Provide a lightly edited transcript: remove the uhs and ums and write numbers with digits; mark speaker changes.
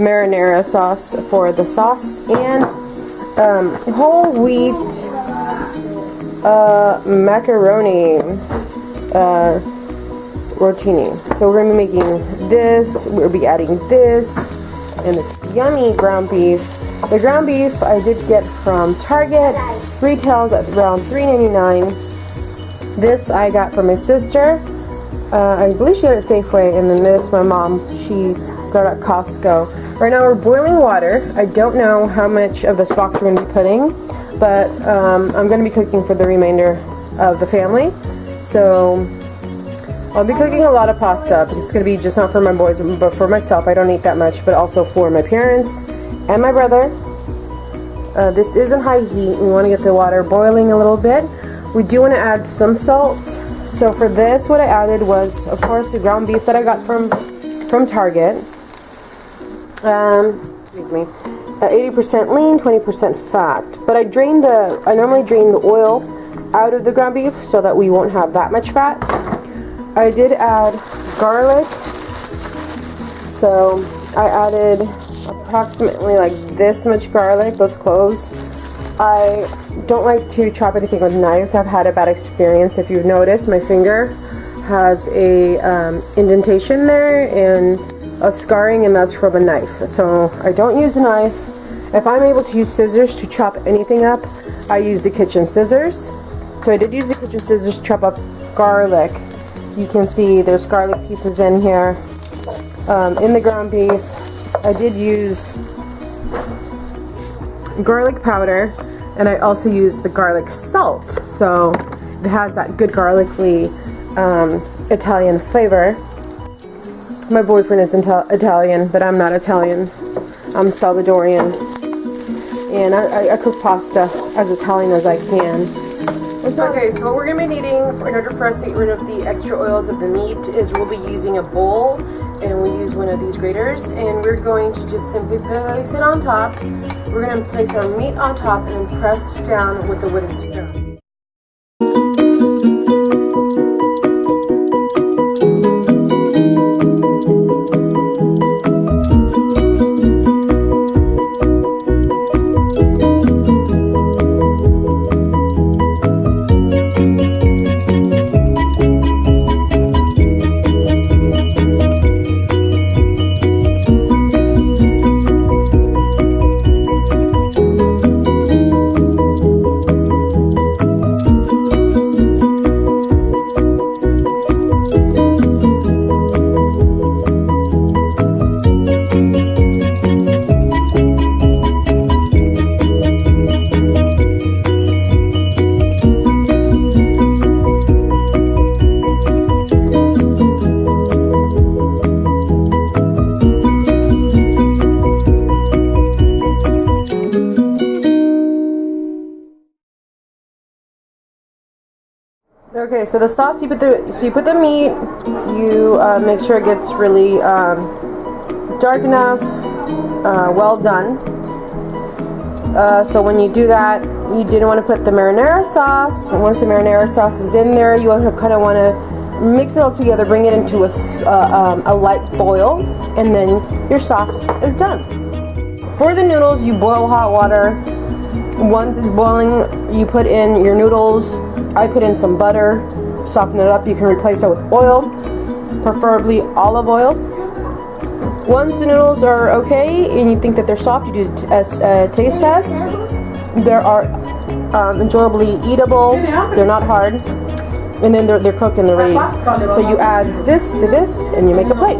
Speaker 1: marinara sauce for the sauce, and whole wheat macaroni rotini. So we're going to be making this, we'll be adding this, and this yummy ground beef. The ground beef I did get from Target, retails at around $3.99. This I got from my sister. I believe she got it at Safeway, and then this, my mom, she got it at Costco. Right now we're boiling water. I don't know how much of the stock we're going to be putting, but I'm going to be cooking for the remainder of the family. So I'll be cooking a lot of pasta. It's going to be just not for my boys, but for myself. I don't eat that much, but also for my parents and my brother. This isn't high heat. We want to get the water boiling a little bit. We do want to add some salt. So for this, what I added was, of course, the ground beef that I got from Target. Excuse me. 80% lean, 20% fat. But I normally drain the oil out of the ground beef so that we won't have that much fat. I did add garlic, so I added approximately like this much garlic, those cloves. I don't like to chop anything with knives. I've had a bad experience. If you've noticed, my finger has a indentation there and a scarring, and that's from a knife. So I don't use a knife. If I'm able to use scissors to chop anything up, I use the kitchen scissors. So I did use the kitchen scissors to chop up garlic. You can see there's garlic pieces in here. In the ground beef, I did use garlic powder, and I also used the garlic salt. So it has that good garlicly Italian flavor. My boyfriend is Italian, but I'm not Italian. I'm Salvadorian. And I cook pasta as Italian as I can. Okay, so what we're going to be needing in order for us to get rid of the extra oils of the meat is we'll be using a bowl, and we'll use one of these graters, and we're going to just simply place it on top. We're going to place our meat on top and then press down with the wooden spoon. Okay, so the sauce, you put the meat, you make sure it gets really dark enough, well done. So when you do that, you didn't want to put the marinara sauce. And once the marinara sauce is in there, you kind of want to mix it all together, bring it into a light boil, and then your sauce is done. For the noodles, you boil hot water. Once it's boiling, you put in your noodles. I put in some butter, soften it up. You can replace it with oil, preferably olive oil. Once the noodles are okay and you think that they're soft, you do a taste test. They are enjoyably eatable. They're not hard. And then they're cooked and they're ready. So you add this to this and you make a plate.